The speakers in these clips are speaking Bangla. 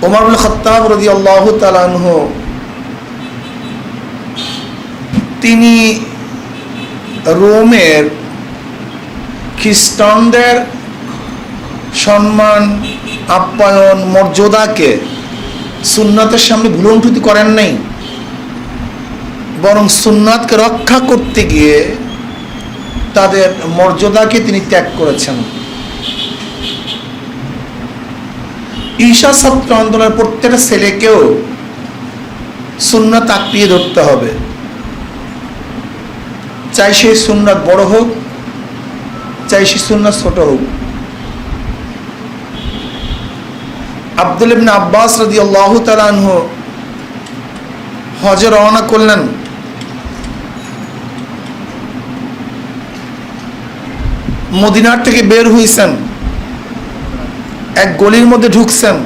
ওমর ইবনে খাত্তাব রাদিয়াল্লাহু তাআলা আনহু তিনি রোমের খ্রিস্টানদের সম্মান, আপ্যায়ন, মর্যাদাকে সুন্নাতের সামনে ভুলুণ্ঠিত করেন নাই, বরং সুন্নাতকে রক্ষা করতে গিয়ে তাদের মর্যাদাকে তিনি ত্যাগ করেছেন। ঈশা ছাত্র আন্দোলনের প্রত্যেকটা ছেলেকেও সুন্নাত আঁকড়িয়ে ধরতে হবে, চাই সেই সুন্নাত বড় হোক, চাই সেই সুন্নাত ছোট হোক। আব্দুল্লাহ ইবনে আব্বাস রাদিয়াল্লাহু তাআলা আনহু হজে রওনা করলেন। মদিনার থেকে বের হইছেন, এক গলির মধ্যে ঢুকছেন,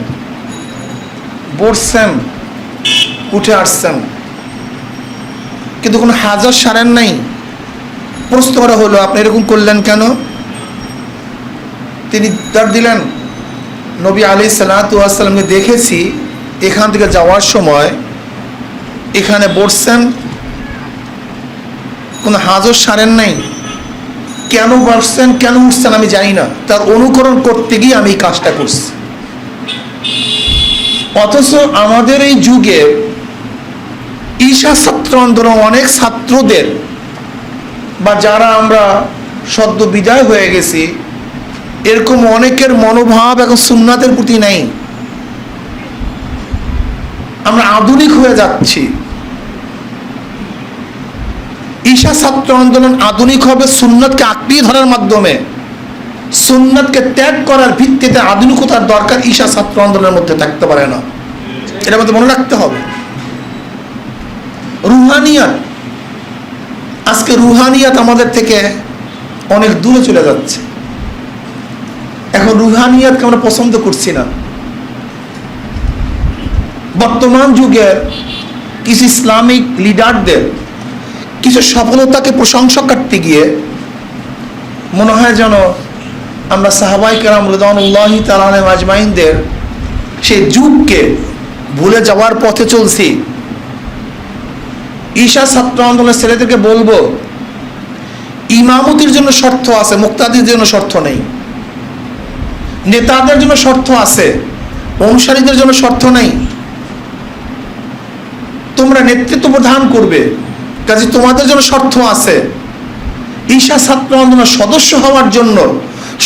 বসছেন, উঠে আসছেন, কিন্তু কোনো হাজার সারেন নাই। প্রশ্ন করা হলো, আপনি এরকম করলেন কেন? তিনি উত্তর দিলেন, নবী আলাইহিস সালাতু ওয়াস সালামকে দেখেছি এখান থেকে যাওয়ার সময় এখানে বসছেন, কোনো হাজার সারেন নাই। কেন বসছেন, কেন উঠছেন আমি জানি না, তার অনুকরণ করতে গিয়ে আমি এই কাজটা করছি। অথচ আমাদের এই যুগে ঈশা ছাত্র আন্দোলন অনেক ছাত্রদের বা যারা আমরা সদ্য বিদায় হয়ে গেছি, এরকম অনেকের মনোভাব এখন সুন্নাতের প্রতি নাই। আমরা আধুনিক হয়ে যাচ্ছি। ঈশা ছাত্র আন্দোলন আধুনিক হবে সুন্নাতকে আঁকড়িয়ে ধরার মাধ্যমে। সুন্নাতকে ত্যাগ করার ভিত্তিতে আধুনিকতার দরকার ঈশা ছাত্র আন্দোলনের মধ্যে থাকতে পারে না, এটা আমাদের মনে রাখতে হবে। রুহানিয়াত, আজকে রুহানিয়াত আমাদের থেকে অনেক দূরে চলে যাচ্ছে। এখন রুহানিয়াতকে আমরা পছন্দ করছি না। বর্তমান যুগের কিছু ইসলামিক লিডারদের কিছু সফলতাকে প্রশংসা করতে গিয়ে মনে হয় যেন আমরা সাহাবায়ে কেরাম রাদিয়াল্লাহু তাআলা আনহুম আজমাইনদের সেই যুগকে ভুলে যাওয়ার পথে চলছি। ঈশা ছাত্র আন্দোলনের ছেলেদেরকে বলবো, ইমামতির জন্য শর্ত আছে, মুক্তাদির জন্য শর্ত নেই। নেতাদের জন্য শর্ত আছে, অনুসারীদের জন্য শর্ত নেই। তোমরা নেতৃত্ব প্রদান করবে, কাজে তোমাদের জন্য শর্ত আছে। ঈশা ছাত্র আন্দোলনের সদস্য হওয়ার জন্য,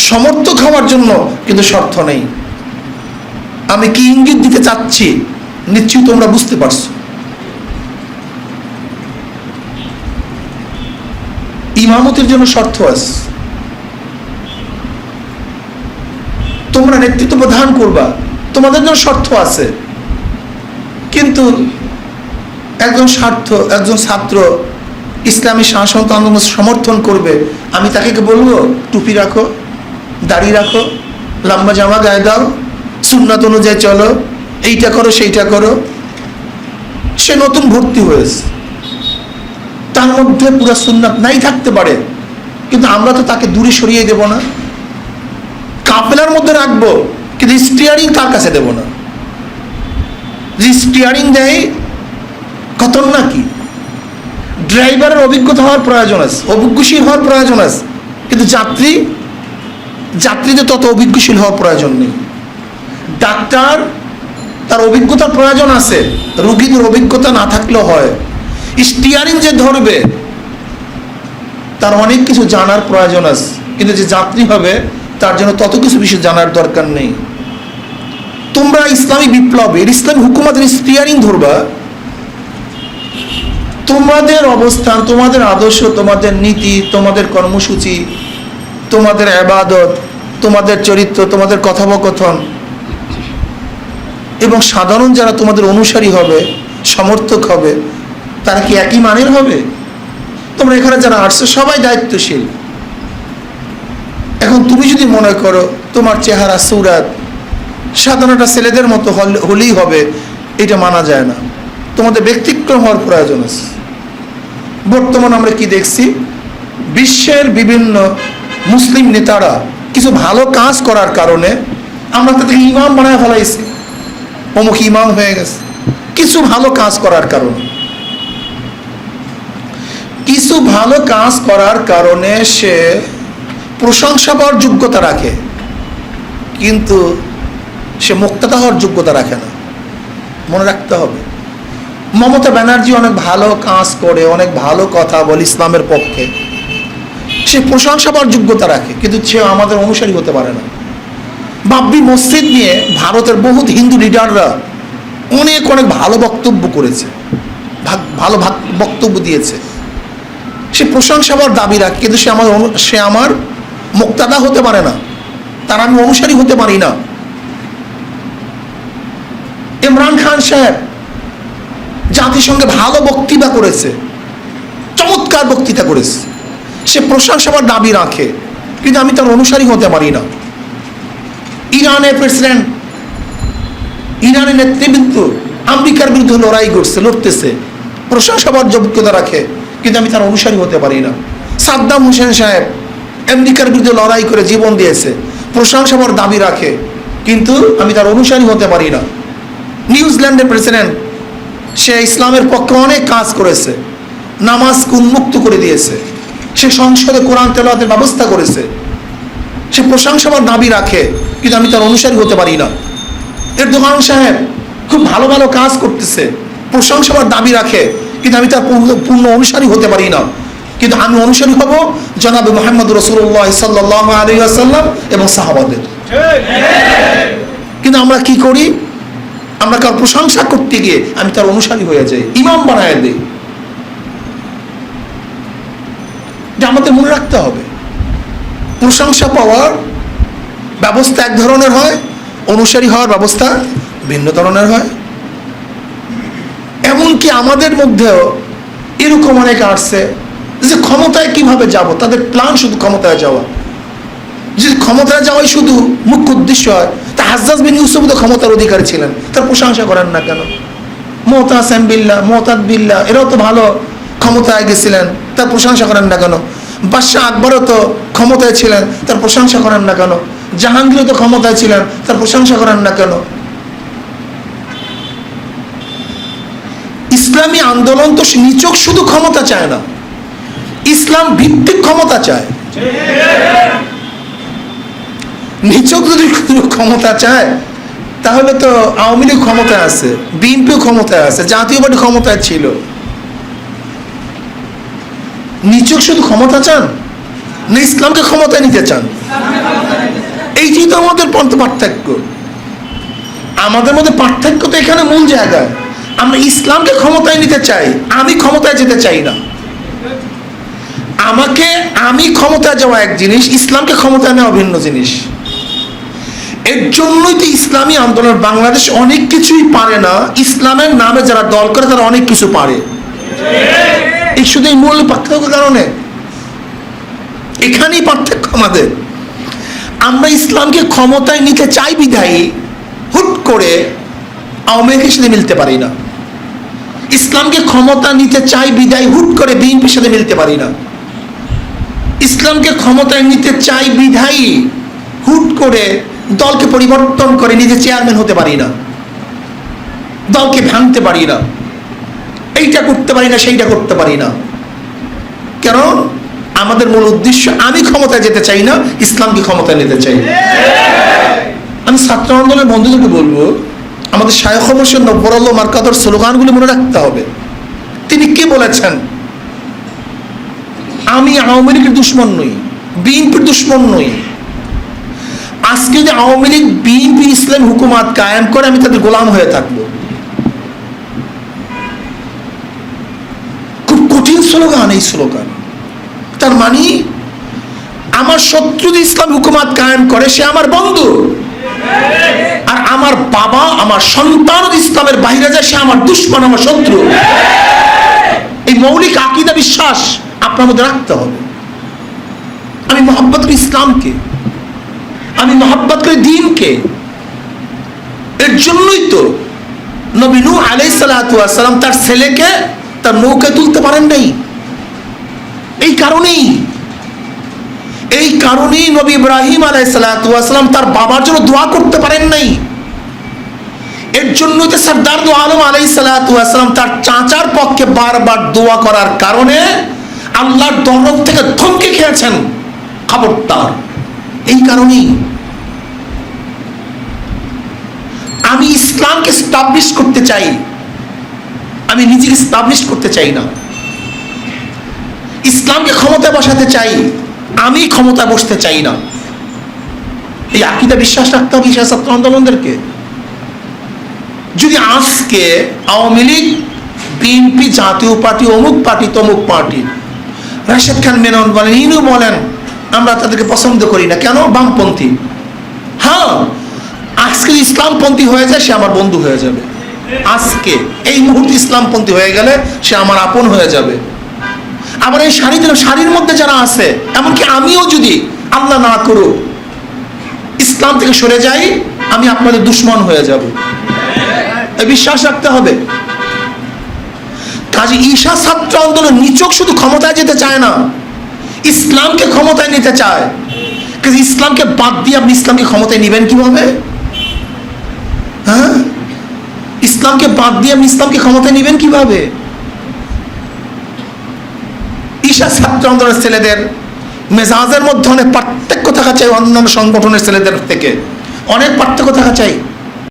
সমর্থক হওয়ার জন্য কিন্তু শর্ত নেই। আমি কি ইঙ্গিত দিতে চাচ্ছি নিশ্চয়ই তোমরা বুঝতে পারছো। ইমামতির জন্য শর্ত আছে, তোমরা নেতৃত্ব প্রদান করবা, তোমাদের জন্য শর্ত আছে। কিন্তু একজন ছাত্র ইসলামী শাসন আন্দোলন সমর্থন করবে, আমি তাকে বলবো টুপি রাখো, দাড়ি রাখো, লম্বা জামা গায়ে দাও, সুন্নাত অনুযায়ী চলো, এইটা করো সেইটা করো। সে নতুন ভর্তি হয়েছে, তার মধ্যে পুরো সুন্নাত নাই থাকতে পারে, কিন্তু আমরা তো তাকে দূরে সরিয়ে দেব না, কাফেলার মধ্যে রাখবো, কিন্তু স্টিয়ারিং তার কাছে দেব না। যে স্টিয়ারিং দেয় খতরনাক কি, ড্রাইভারের অভিজ্ঞতা হওয়ার প্রয়োজন আছে, অভিজ্ঞশীল হওয়ার প্রয়োজন আছে, কিন্তু যাত্রীদের তত অভিজ্ঞশীল হওয়ার প্রয়োজন নেই। ডাক্তার তার অভিজ্ঞতার প্রয়োজন আছে, রোগীদের অভিজ্ঞতা না থাকলেও হয়। স্টিয়ারিং যে ধরবে তার অনেক কিছু জানার প্রয়োজন আছে, কিন্তু যে যাত্রী হবে তার জন্য তত কিছু বিষয় জানার দরকার নেই। তোমরা ইসলামী বিপ্লবের, ইসলামী হুকুমতের স্টিয়ারিং ধরবা, তোমাদের অবস্থান, তোমাদের আদর্শ, তোমাদের নীতি, তোমাদের কর্মসূচি, তোমাদের ইবাদত, তোমাদের চরিত্র, তোমাদের কথোপকথন এবং সাধারণ যারা তোমাদের অনুসারী হবে, সমর্থক হবে, তারা কি একই মানের হবে? তোমরা এখানে যারা আসছো সবাই দায়িত্বশীল। এখন তুমি যদি মনে করো তোমার চেহারা সুরাত সাধারণ ছেলেদের মতো হলেই হবে, এটা মানা যায় না। তোমাদের ব্যতিক্রম হওয়ার প্রয়োজন আছে। বর্তমানে আমরা কি দেখছি, বিশ্বের বিভিন্ন মুসলিম নেতারা কিছু ভালো কাজ করার কারণে আমরা তাদেরকে ইমাম বানায় ফেলাইছি, অমুক ইমাম হয়ে গেছে, কিছু ভালো কাজ করার কারণে। কিছু ভালো কাজ করার কারণে সে প্রশংসা পাওয়ার যোগ্যতা রাখে, কিন্তু সে মুক্তাদা হওয়ার যোগ্যতা রাখে না। মনে রাখতে হবে, মমতা ব্যানার্জি অনেক ভালো কাজ করে, অনেক ভালো কথা বলে ইসলামের পক্ষে, সে প্রশংসা পাওয়ার যোগ্যতা রাখে, কিন্তু সে আমাদের অনুসারী হতে পারে না। বাবরি মসজিদ নিয়ে ভারতের বহুত হিন্দু লিডাররা অনেক অনেক ভালো বক্তব্য করেছে, ভালো বক্তব্য দিয়েছে, সে প্রশংসা পাওয়ার দাবি রাখে, কিন্তু সে আমার মুক্তাদা হতে পারে না, তার আমি অনুসারী হতে পারি না। ইমরান খান সাহেব জাতিসংঘে ভালো বক্তৃতা করেছে, চমৎকার বক্তৃতা করেছে, সে প্রশংসা পাওয়ার দাবি রাখে, কিন্তু আমি তার অনুসারী হতে পারি না। ইরানের প্রেসিডেন্ট, ইরানের নেতৃবৃন্দ আমেরিকার বিরুদ্ধে লড়তেছে, প্রশংসা পাওয়ার যোগ্যতা রাখে, কিন্তু আমি তার অনুসারী হতে পারি না। সাদ্দাম হোসেন সাহেব আমেরিকার বিরুদ্ধে লড়াই করে জীবন দিয়েছে, প্রশংসা পাওয়ার দাবি রাখে, কিন্তু আমি তার অনুসারী হতে পারি না। নিউজিল্যান্ডের প্রেসিডেন্ট, সে ইসলামের পক্ষে অনেক কাজ করেছে, নামাজকে উন্মুক্ত করে দিয়েছে, সে সংসদে কোরআন তেলাওয়াতের ব্যবস্থা করেছে, সে প্রশংসা পাওয়ার দাবি রাখে, কিন্তু আমি তার অনুসারী হতে পারি না। এরদোগান সাহেব খুব ভালো ভালো কাজ করতেছে, প্রশংসা পাওয়ার দাবি রাখে, কিন্তু আমি তার পূর্ণ অনুসারী হতে পারি না। কিন্তু আমি অনুসারী হব জনাবে মুহাম্মদ রাসূলুল্লাহ সাল্লাল্লাহু আলাইহি ওয়াসাল্লাম এবং সাহাবাদের। কিন্তু আমরা কি করি? আমরা কার প্রশংসা করতে গিয়ে আমি তার অনুসারী হয়ে যাই, ইমাম বানায় দেই। যে আমাদের মনে রাখতে হবে, প্রশংসা পাওয়ার ব্যবস্থা এক ধরনের হয়, অনুসারী হওয়ার ব্যবস্থা ভিন্ন ধরনের হয়। এমনকি আমাদের মধ্যেও এরকম অনেক আসছে যে ক্ষমতায় কিভাবে যাব, তাদের প্ল্যান শুধু ক্ষমতায় যাওয়া। যদি ক্ষমতায় যাওয়াই শুধু মুখ্য উদ্দেশ্য হয়, তা হাজ্জাজ বিন ইউসুফ তো ক্ষমতার অধিকারী ছিলেন, তার প্রশংসা করেন না কেন? মুতাসিম বিল্লাহ, মুতাদ বিল্লাহ, এরাও তো ভালো ক্ষমতায় গেছিলেন, তার প্রশংসা করেন না কেন? বাদশাহ আকবরও তো ক্ষমতায় ছিলেন, তার প্রশংসা করেন না কেন? জাহাঙ্গীরও তো ক্ষমতায় ছিলেন, তার প্রশংসা করেন না কেন? ইসলামী আন্দোলন তো নিছক শুধু ক্ষমতা চায় না, ইসলাম ভিত্তিক ক্ষমতা চায়। নিছক যদি ক্ষমতা চায় তাহলে তো আওয়ামী লীগ ক্ষমতায় আছে, বিএনপিও ক্ষমতায় আছে, জাতীয় পার্টি ক্ষমতায় ছিল। নিছক শুধু ক্ষমতা চান না ইসলামকে ক্ষমতায় নিতে চান? এইটাই তো আমাদের পার্থক্য। আমাদের মধ্যে পার্থক্য তো এখানে মূল জায়গায়। আমরা ইসলামকে ক্ষমতায় নিতে চাই, আমি ক্ষমতায় যেতে চাই না। আমি ক্ষমতায় যাওয়া এক জিনিস, ইসলামকে ক্ষমতায় নেওয়া ভিন্ন জিনিস। এর জন্যই তো ইসলামী আন্দোলন বাংলাদেশ অনেক কিছুই পারে না, ইসলামের নামে যারা দল করে তারা অনেক কিছু পারে। এই শুধু এই মূল পার্থক্যের কারণে, এখানেই পার্থক্য আমাদের। আমরা ইসলামকে ক্ষমতায় নিতে চাই বিধায়ী হুট করে আওয়ামী লীগের সাথে মিলতে পারি না। ইসলামকে ক্ষমতা নিতে চাই বিধায় হুট করে বিএনপির সাথে মিলতে পারি না। ইসলামকে ক্ষমতায় নিতে চাই বিধায়ী হুট করে দলকে পরিবর্তন করে নিজে চেয়ারম্যান হতে পারি না, দলকে ভাঙতে পারি না, এইটা করতে পারি না, সেইটা করতে পারি না। কেন? আমাদের মূল উদ্দেশ্য, আমি ক্ষমতায় যেতে চাই না, ইসলামকে ক্ষমতায় নিতে চাই। আমি ছাত্র আন্দোলনের বন্ধুদেরকে বলবো, আমাদের শায়খ হোসেন নব্বরুল্লাহ মার্কাতর স্লোগানগুলি মনে রাখতে হবে। তিনি কে বলেছেন? আমি আওয়ামী লীগের দুশ্মন নই, বিএনপির দুশ্মন নই। আজকে যদি আওয়ামী লীগ বিএনপি ইসলাম হুকুমাত কায়েম করে, আমি তাদের গোলাম হয়ে থাকবো। খুব কঠিন স্লোগান এই স্লোগান। তার মানে আমার শত্রু যদি ইসলাম হুকুমাত কায়েম করে, সে আমার বন্ধু। আর আমার বাবা, আমার সন্তান ইসলামের বাইরে যায়, সে আমার দুশ্মন, আমার শত্রু। এই মৌলিক আকীদা বিশ্বাস আপনার মধ্যে রাখতে হবে। আমি মহব্বত করি ইসলামকে, আমি মহব্বত করি দ্বীনকে। এর জন্যই তো নবী নূহ আলাইহিস সালাতু ওয়াস সালাম তার ছেলেকে তার নৌকায় তুলতে পারেন নাই। এই কারণেই নবী ইব্রাহিম আলাইহিস সালাতু ওয়াস সালাম তার বাবার জন্য দোয়া করতে পারেন নাই। এর জন্যই তো সরদার দু আলম আলাইহিস সালাতু ওয়াস সালাম তার চাচার পক্ষে বারবার দোয়া করার কারণে আল্লাহর তরফ থেকে ধমকি খেয়েছেন, খবরদার। এই কারণেই আমি ইসলামকে স্টাবলিশ করতে চাই, আমি নিজেকে স্টাবলিশ করতে চাই না। ইসলামকে ক্ষমতায় বসাতে চাই, আমি ক্ষমতায় বসতে চাই না। এই আকীদা বিশ্বাস রাখতে হবে ইশা ছাত্র আন্দোলনদেরকে। যদি আজকে আওয়ামী লীগ, বিএনপি, জাতীয় পার্টি, অমুক পার্টি, তমুক পার্টি, রাশেদ খান মেনন বলেন, ইনু বলেন, আমরা তাদেরকে পছন্দ করি না, কেন? বামপন্থী। হ্যাঁ, আজকে ইসলামপন্থী হয়ে যায়, সে আমার বন্ধু হয়ে যাবে। আজকে এই মুহূর্তে ইসলামপন্থী হয়ে গেলে সে আমার আপন হয়ে যাবে। আবার এই শাড়ির মধ্যে যারা আছে, এমনকি আমিও যদি আল্লাহ না করুক ইসলাম থেকে সরে যাই, আমি আপনাদের দুশ্মন হয়ে যাব। এই বিশ্বাস রাখতে হবে। কাজে ঈশা ছাত্র আন্দোলন নিচক শুধু ক্ষমতায় যেতে চায় না, ইসলামকে ক্ষমতায় নিতে চায়। কাজে ইসলামকে বাদ দিয়ে আপনি ইসলামকে ক্ষমতায় নেবেন কিভাবে? হ্যাঁ, ইসলামকে বাদ দিয়ে আপনি ইসলামকে ক্ষমতায় নেবেন কিভাবে? ঈশা ছাত্র আন্দোলনের ছেলেদের মেজাজের মধ্যে অনেক পার্থক্য থাকা চাই, অন্যান্য সংগঠনের ছেলেদের থেকে অনেক পার্থক্য থাকা চাই।